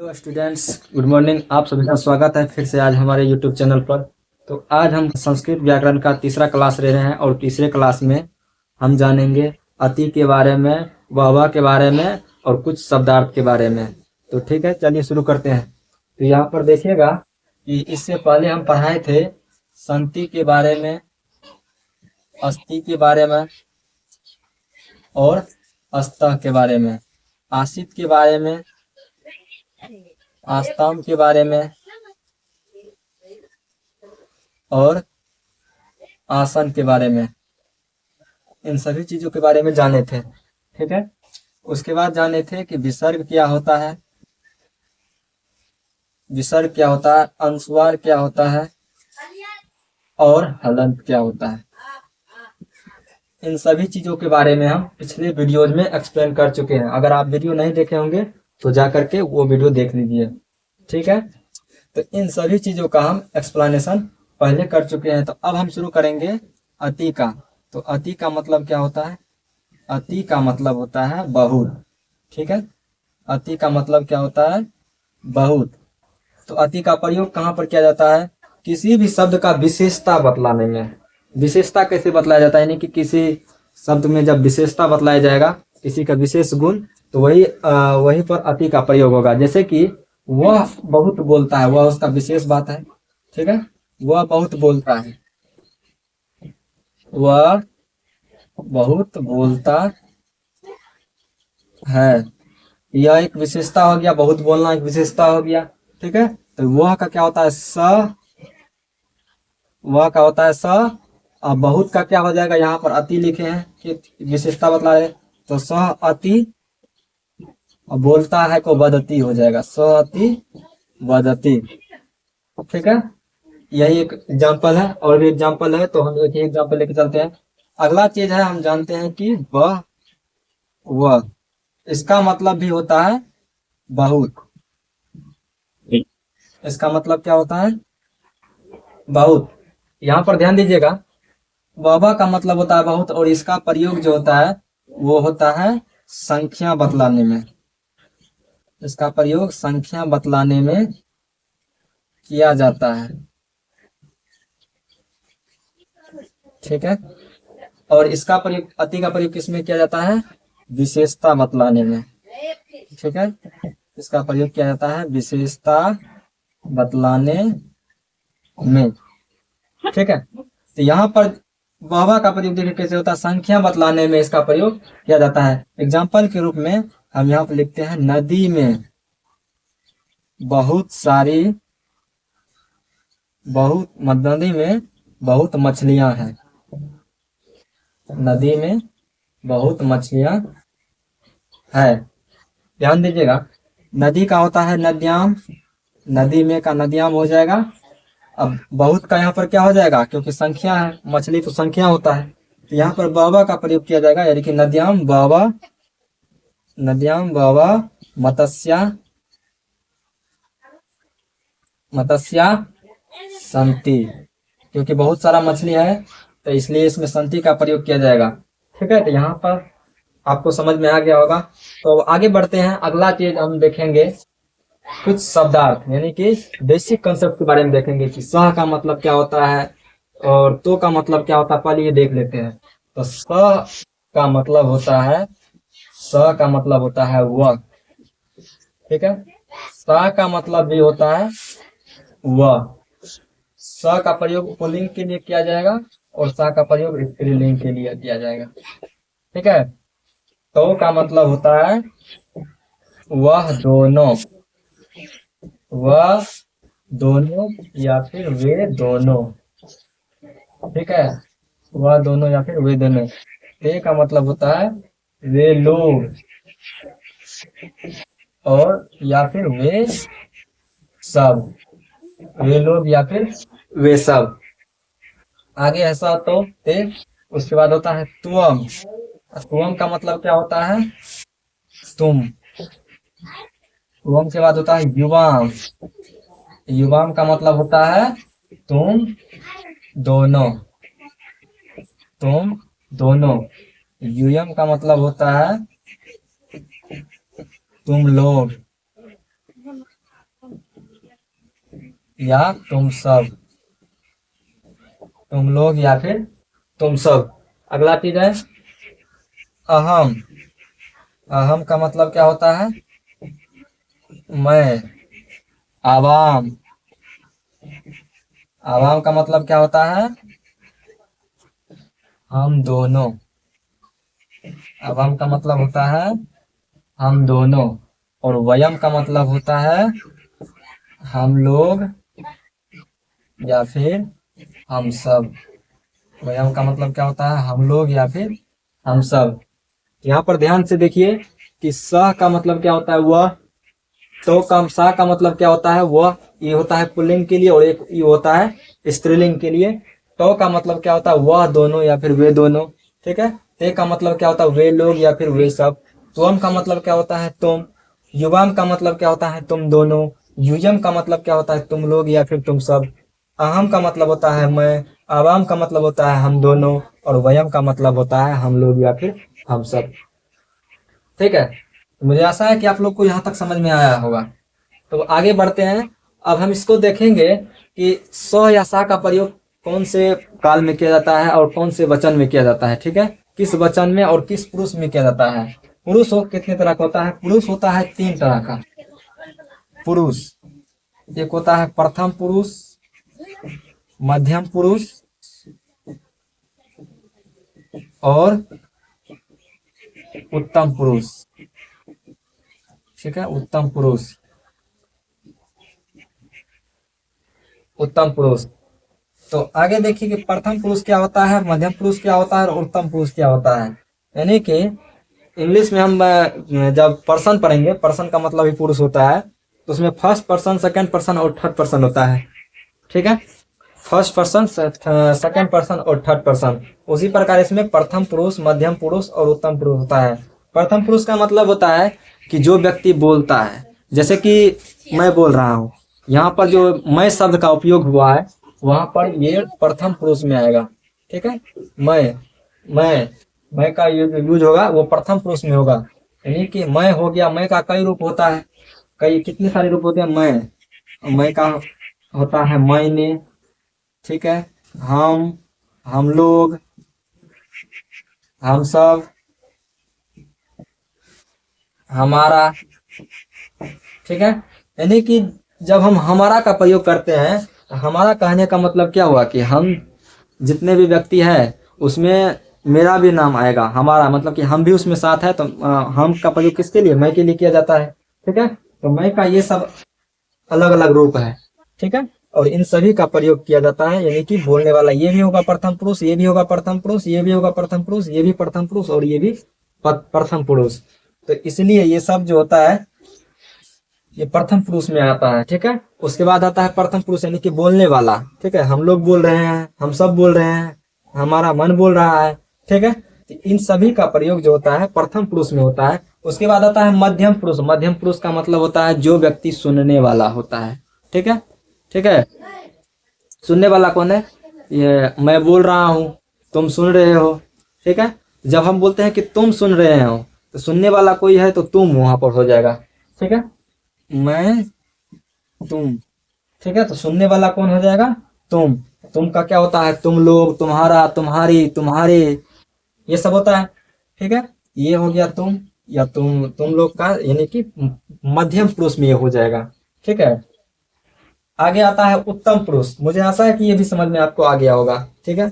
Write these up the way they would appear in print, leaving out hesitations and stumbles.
Hello students, good morning. आप सभी का स्वागत है फिर से आज हमारे यूट्यूब चैनल पर। तो आज हम संस्कृत व्याकरण का तीसरा क्लास ले रहे हैं और तीसरे क्लास में हम जानेंगे अति के बारे में, वह के बारे में और कुछ शब्दार्थ के बारे में। तो ठीक है, चलिए शुरू करते हैं। तो यहाँ पर देखिएगा कि इससे पहले हम पढ़ाए थे संति के बारे में, अस्थि के बारे में और अस्तः के बारे में, आसित के बारे में, आस्ताम के बारे में और आसन के बारे में। इन सभी चीजों के बारे में जाने थे। ठीक है, उसके बाद जाने थे कि विसर्ग क्या होता है, विसर्ग क्या होता है, अनुस्वार क्या होता है और हलंत क्या होता है। इन सभी चीजों के बारे में हम पिछले वीडियोज में एक्सप्लेन कर चुके हैं। अगर आप वीडियो नहीं देखे होंगे तो जा करके वो वीडियो देख लीजिए। ठीक है, तो इन सभी चीजों का हम एक्सप्लेनेशन पहले कर चुके हैं। तो अब हम शुरू करेंगे अति का। तो अति का मतलब क्या होता है? अति का मतलब होता है बहुत। ठीक है, अति का मतलब क्या होता है? बहुत। तो अति का प्रयोग कहाँ पर किया जाता है? किसी भी शब्द का विशेषता बतलाने में। विशेषता कैसे बतलाया जाता है? यानी कि किसी शब्द में जब विशेषता बतलाया जाएगा, किसी का विशेष गुण, तो वही पर अति का प्रयोग होगा। जैसे कि वह बहुत बोलता है, वह उसका विशेष बात है। ठीक है, वह बहुत बोलता है, वह बहुत बोलता है, यह एक विशेषता हो गया। बहुत बोलना एक विशेषता हो गया। ठीक है, तो वह का क्या होता है? स। वह का होता है स। अब बहुत का क्या हो जाएगा? यहाँ पर अति लिखे हैं कि विशेषता बतला रहे, तो स अति, और बोलता है को वदति हो जाएगा, स अति वदति। ठीक है, यही एक एग्जाम्पल है। और भी एग्जाम्पल है, तो हम एक एग्जाम्पल लेके चलते हैं। अगला चीज है, हम जानते हैं कि वह, इसका मतलब भी होता है बहुत। इसका मतलब क्या होता है? बहुत। यहाँ पर ध्यान दीजिएगा, वह का मतलब होता है बहुत, और इसका प्रयोग जो होता है वो होता है संख्या बतलाने में। इसका प्रयोग संख्या बतलाने में किया जाता है। ठीक है, और इसका प्रयोग, अति का प्रयोग किसमें किया जाता है? विशेषता बतलाने में। ठीक है, इसका प्रयोग किया जाता है विशेषता बतलाने में। ठीक है, तो यहाँ पर वह का प्रयोग देखिए कैसे होता है? संख्या बतलाने में इसका प्रयोग किया जाता है। एग्जाम्पल के रूप में हम यहाँ पर लिखते हैं, नदी में बहुत सारी, नदी में बहुत मछलियां हैं। नदी में बहुत मछलियां है। ध्यान दीजिएगा, नदी का होता है नद्याम, नदी में का नद्याम हो जाएगा। अब बहुत का यहाँ पर क्या हो जाएगा? क्योंकि संख्या है, मछली तो संख्या होता है, तो यहाँ पर बाबा का प्रयोग किया जाएगा। यानी कि नद्याम बाबा, नद्याम बाबा मत्स्या, मत्स्या संति। क्योंकि बहुत सारा मछली है तो इसलिए इसमें संति का प्रयोग किया जाएगा। ठीक है, तो यहाँ पर आपको समझ में आ गया होगा। तो आगे बढ़ते हैं। अगला चीज हम देखेंगे कुछ शब्दार्थ, यानी कि बेसिक कंसेप्ट के बारे में देखेंगे कि सह का मतलब क्या होता है और तो का मतलब क्या होता है। पहले ये देख लेते हैं। तो स का मतलब होता है, स का मतलब होता है वह। ठीक है, स का मतलब भी होता है वह। स का प्रयोग पुल्लिंग के लिए किया जाएगा और स का प्रयोग स्त्रीलिंग के लिए किया जाएगा। ठीक है, तो का मतलब होता है वह दोनों, वह दोनों या फिर वे दोनों। ठीक है, वह दोनों या फिर वे दोनों। ते का मतलब होता है वे लोग, और या फिर वे सब, वे लोग या फिर वे सब। आगे ऐसा तो ते, उसके बाद होता है तुम। तुम का मतलब क्या होता है? तुम। तुम के बाद होता है युवाम। युवाम का मतलब होता है तुम दोनों, तुम दोनों। यूयम का मतलब होता है तुम लोग, या तुम सब, तुम लोग या फिर तुम सब। अगला चीज है अहम। अहम का मतलब क्या होता है? मैं। आवाम। आवाम का मतलब क्या होता है? हम दोनों। आवाम का मतलब होता है हम दोनों। और वयम का मतलब होता है हम लोग या फिर हम सब। वयम का मतलब क्या होता है? हम लोग या फिर हम सब। यहाँ पर ध्यान से देखिए कि स का मतलब क्या होता है? वह। तो का सा का मतलब क्या होता है? वह। ये होता है पुल्लिंग के लिए, और एक ये होता है स्त्रीलिंग के लिए। तो का मतलब क्या होता है? वह दोनों या फिर वे दोनों। ठीक है। ते का मतलब क्या होता है? वे लोग या फिर वे सब। त्वम का मतलब क्या होता है? तुम। युवाम का मतलब क्या होता है? तुम दोनों। युजम का मतलब क्या होता है? तुम लोग या फिर तुम सब। अहम का मतलब होता है मैं। आवाम का मतलब होता है हम दोनों। और वयम का मतलब होता है हम लोग या फिर हम सब। ठीक है। मुझे आशा है कि आप लोग को यहाँ तक समझ में आया होगा। तो आगे बढ़ते हैं। अब हम इसको देखेंगे कि स या सा का प्रयोग कौन से काल में किया जाता है और कौन से वचन में किया जाता है। ठीक है। किस वचन में और किस पुरुष में किया जाता है। पुरुष हो कितने तरह का होता है? पुरुष होता है 3 तरह का पुरुष। एक होता है प्रथम पुरुष, मध्यम पुरुष और उत्तम पुरुष। ठीक है। उत्तम पुरुष। उत्तम पुरुष। तो आगे देखिए कि प्रथम पुरुष क्या होता है, मध्यम पुरुष क्या होता है और उत्तम पुरुष क्या होता है। यानी कि इंग्लिश में हम जब पर्सन पढ़ेंगे, पर्सन का मतलब ही पुरुष होता है, तो उसमें फर्स्ट पर्सन, सेकंड पर्सन और थर्ड पर्सन होता है। ठीक है। फर्स्ट पर्सन, सेकंड पर्सन और थर्ड पर्सन। उसी प्रकार इसमें प्रथम पुरुष, मध्यम पुरुष और उत्तम पुरुष होता है। प्रथम पुरुष का मतलब होता है कि जो व्यक्ति बोलता है, जैसे कि मैं बोल रहा हूँ, यहाँ पर जो मैं शब्द का उपयोग हुआ है वहां पर ये प्रथम पुरुष में आएगा। ठीक है। मैं मैं का यूज होगा वो प्रथम पुरुष में होगा। यानी कि मैं हो गया, मैं का कई रूप होता है, कई कितने सारे रूप होते हैं। मैं का होता है मैंने। ठीक है। हम लोग, हम सब, हमारा। ठीक है। यानी कि जब हम हमारा का प्रयोग करते हैं तो हमारा कहने का मतलब क्या हुआ कि हम जितने भी व्यक्ति है उसमें मेरा भी नाम आएगा। हमारा मतलब कि हम भी उसमें साथ है। तो हम का प्रयोग किसके लिए? मैं के लिए किया जाता है। ठीक है। तो मैं का ये सब अलग अलग रूप है। ठीक है। और इन सभी का प्रयोग किया जाता है। यानी कि बोलने वाला ये भी होगा प्रथम पुरुष, ये भी होगा प्रथम पुरुष, ये भी होगा प्रथम पुरुष, ये भी प्रथम पुरुष और ये भी प्रथम पुरुष। तो इसलिए ये सब जो होता है ये प्रथम पुरुष में आता है। ठीक है। उसके बाद आता है प्रथम पुरुष यानी कि बोलने वाला। ठीक है। हम लोग बोल रहे हैं, हम सब बोल रहे हैं, हमारा मन बोल रहा है। ठीक है। तो इन सभी का प्रयोग जो होता है प्रथम पुरुष में होता है। उसके बाद आता है मध्यम पुरुष। मध्यम पुरुष का मतलब होता है जो व्यक्ति सुनने वाला होता है। ठीक है। ठीक है। सुनने वाला कौन है? ये मैं बोल रहा हूँ, तुम सुन रहे हो। ठीक है। जब हम बोलते हैं कि तुम सुन रहे हो तो सुनने वाला कोई है तो तुम वहां पर हो जाएगा। ठीक है। मैं, तुम। ठीक है। तो सुनने वाला कौन हो जाएगा? तुम। तुम का क्या होता है? तुम लोग, तुम्हारा, तुम्हारी, तुम्हारे, ये सब होता है। ठीक है। ये हो गया तुम या तुम लोग का, यानी कि मध्यम पुरुष में ये हो जाएगा। ठीक है। आगे आता है उत्तम पुरुष। मुझे आशा है कि ये भी समझ में आपको आ गया होगा। ठीक है।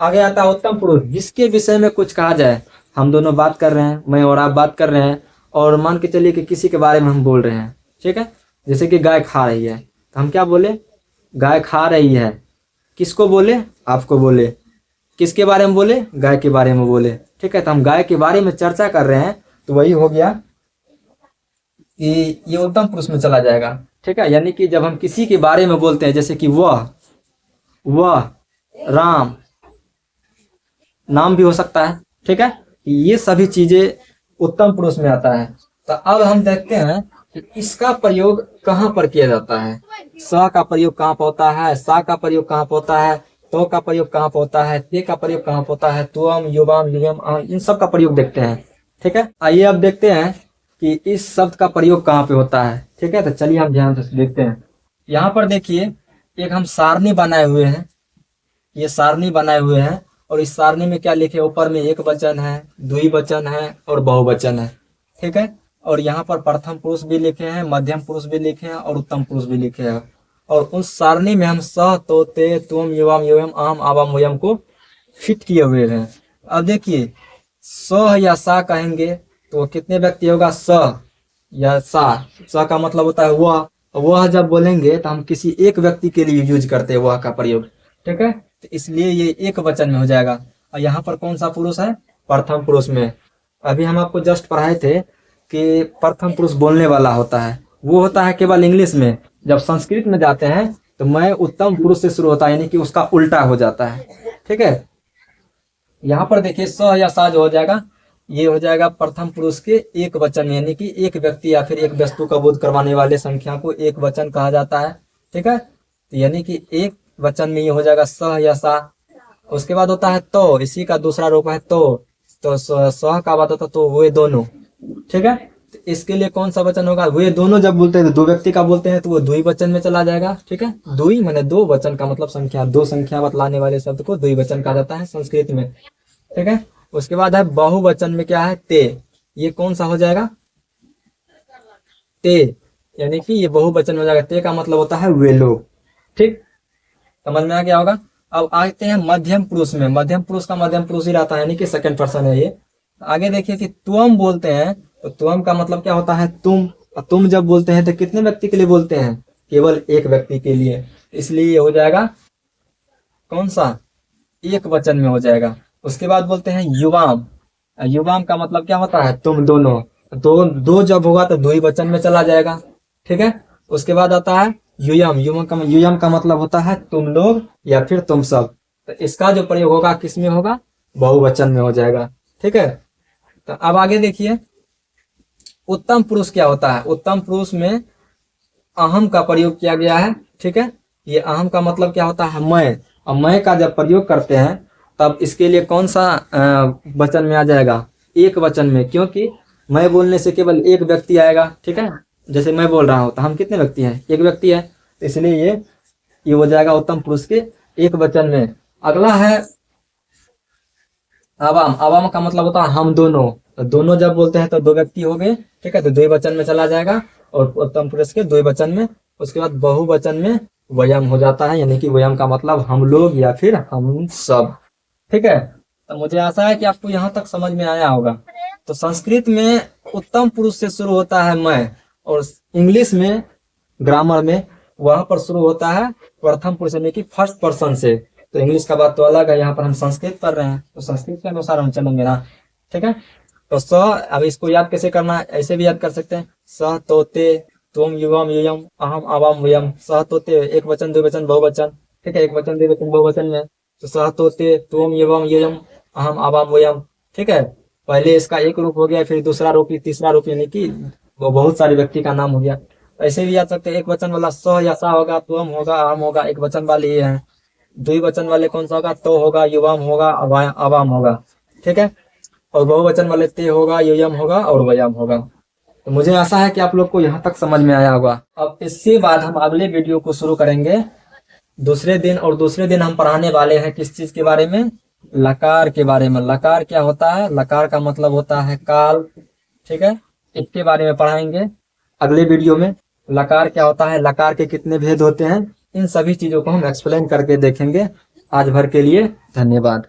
आगे आता है उत्तम पुरुष, जिसके विषय में कुछ कहा जाए। हम दोनों बात कर रहे हैं, मैं और आप बात कर रहे हैं, और मान के चलिए कि किसी के बारे में हम बोल रहे हैं। ठीक है। जैसे कि गाय खा रही है तो हम क्या बोले? गाय खा रही है। किसको बोले? आपको बोले। किसके बारे में बोले? गाय के बारे में बोले। ठीक है। तो हम गाय के बारे में चर्चा कर रहे हैं तो वही हो गया कि ये उत्तम पुरुष में चला जाएगा। ठीक है। यानी कि जब हम किसी के बारे में बोलते हैं, जैसे कि वह, राम, नाम भी हो सकता है। ठीक है। ये सभी चीजें उत्तम पुरुष में आता है। तो अब हम देखते हैं कि इसका प्रयोग कहाँ पर किया जाता है। स का प्रयोग कहाँ पर होता है, सा का प्रयोग कहाँ पर होता है, तो का प्रयोग कहाँ पर होता है, ते का प्रयोग कहाँ पर होता है, तुम, युवाम, युगम, इन सब का प्रयोग देखते हैं। ठीक है। आइए अब देखते हैं कि इस शब्द का प्रयोग कहाँ पे होता है। ठीक है। तो चलिए हम ध्यान से देखते हैं। यहाँ पर देखिए एक हम सारणी बनाए हुए हैं, ये सारणी बनाए हुए हैं, और इस सारणी में क्या लिखे, ऊपर में एक वचन है, द्विवचन है और बहुवचन है। ठीक है, और यहाँ पर प्रथम पुरुष भी लिखे हैं, मध्यम पुरुष भी लिखे हैं और उत्तम पुरुष भी लिखे हैं। और उस सारणी में हम स, तो, ते, तुम, युवाम, युवम, अहम, आवाम, वयम को फिट किए हुए हैं। अब देखिए स या सा कहेंगे तो कितने व्यक्ति होगा, स या सा। स का मतलब होता है वह जब बोलेंगे तो हम किसी एक व्यक्ति के लिए यूज करते हैं वह का प्रयोग। ठीक है, तो इसलिए ये एक वचन में हो जाएगा। और यहाँ पर कौन सा पुरुष है, प्रथम पुरुष में। अभी हम आपको जस्ट पढ़ाए थे कि प्रथम पुरुष बोलने वाला होता है, वो होता है केवल इंग्लिश में। जब संस्कृत में जाते हैं तो मैं उत्तम पुरुष से शुरू होता है, यानी कि उसका उल्टा हो जाता है। ठीक है, यहाँ पर देखिए स या सा जो हो जाएगा, ये हो जाएगा प्रथम पुरुष के एक वचन, यानी कि एक व्यक्ति या फिर एक वस्तु का बोध करवाने वाले संख्या को एक वचन कहा जाता है। ठीक है, तो यानी कि एक वचन में ये हो जाएगा स या सा। उसके बाद होता है तो, इसी का दूसरा रूप है तो स का बात होता है तो वे दोनों। ठीक है, तो इसके लिए कौन सा वचन होगा, वे दोनों जब बोलते हैं तो दो व्यक्ति का बोलते हैं तो वो द्विवचन में चला जाएगा। ठीक है, द्वि माने दो, वचन का मतलब संख्या, दो संख्या बतलाने वाले शब्द को द्विवचन कहा जाता है संस्कृत में। ठीक है, उसके बाद है बहुवचन में क्या है, ते। ये कौन सा हो जाएगा, ते, यानी कि ये बहुवचन हो जाएगा। ते का मतलब होता है वे लोग। ठीक, समझ में आ गया होगा। अब आते हैं मध्यम पुरुष में। मध्यम पुरुष का मध्यम पुरुष ही रहता है, यानी कि सेकंड पर्सन है ये। आगे देखिए कि तुम बोलते हैं तो तुम का मतलब क्या होता है, तुम। तुम जब बोलते हैं तो कितने व्यक्ति के लिए बोलते हैं, केवल एक व्यक्ति के लिए, इसलिए ये हो जाएगा कौन सा, एक वचन में हो जाएगा। उसके बाद बोलते हैं युवाम। युवाम का मतलब क्या होता है, तुम दोनों। दो जब होगा तो द्विवचन में चला जाएगा। ठीक है, उसके बाद आता है युयम। युयम का मतलब होता है तुम लोग या फिर तुम सब। तो इसका जो प्रयोग होगा किस में होगा, बहुवचन में हो जाएगा। ठीक है, तो अब आगे देखिए उत्तम पुरुष क्या होता है। उत्तम पुरुष में अहम का प्रयोग किया गया है। ठीक है, ये अहम का मतलब क्या होता है, मैं। और मैं का जब प्रयोग करते हैं तब इसके लिए कौन सा वचन में आ जाएगा, एक वचन में, क्योंकि मैं बोलने से केवल एक व्यक्ति आएगा। ठीक है, जैसे मैं बोल रहा हूं तो हम कितने व्यक्ति हैं, एक व्यक्ति है, तो इसलिए ये हो जाएगा उत्तम पुरुष के एक वचन में। अगला है आवाम। आवाम का मतलब होता है हम दोनों। तो दोनों जब बोलते हैं तो दो व्यक्ति हो गए। ठीक है, तो द्विवचन में चला जाएगा और उत्तम पुरुष के द्विवचन में। उसके बाद बहुवचन में वयम हो जाता है, यानी कि वयम का मतलब हम लोग या फिर हम सब। ठीक है, तो मुझे आशा है कि आपको यहाँ तक समझ में आया होगा। तो संस्कृत में उत्तम पुरुष से शुरू होता है मैं, और इंग्लिश में ग्रामर में वहां पर शुरू होता है प्रथम पुरुष, यानी कि फर्स्ट पर्सन से। तो इंग्लिश का बात तो अलग है, यहाँ पर हम संस्कृत पढ़ रहे हैं तो संस्कृत के अनुसार हम चलेंगे ना। ठीक है, तो स, अब इसको याद कैसे करना है, ऐसे भी याद कर सकते हैं, स, तो, ते, तुम, युवम, युयम, अहम, आवाम, वयम। स, तो, ते, एक वचन, द्विवचन, बहुवचन। ठीक है, एक वचन, द्विवचन, बहुवचन में तो स, तो, ते, तुम, युवम, युयम, अहम, आवाम, वयम। ठीक है, पहले इसका एक रूप हो गया, फिर दूसरा रूप, तीसरा रूप, यानी कि वो बहुत सारे व्यक्ति का नाम हो गया। ऐसे भी याद सकते हैं, एक वचन वाला स या सा होगा, तुम होगा, अहम होगा, एक वचन वाले ये है। द्विवचन वाले कौन सा होगा, तो होगा, युवाम होगा, अवाम होगा। ठीक है, और बहुवचन वाले ते होगा, युयम होगा और वयम होगा। तो मुझे आशा है कि आप लोग को यहाँ तक समझ में आया होगा। अब इसके बाद हम अगले वीडियो को शुरू करेंगे दूसरे दिन, और दूसरे दिन हम पढ़ाने वाले हैं किस चीज के बारे में, लकार के बारे में। लकार क्या होता है, लकार का मतलब होता है काल। ठीक है, इसके बारे में पढ़ाएंगे अगले वीडियो में। लकार क्या होता है, लकार के कितने भेद होते हैं, इन सभी चीजों को हम एक्सप्लेन करके देखेंगे। आज भर के लिए धन्यवाद।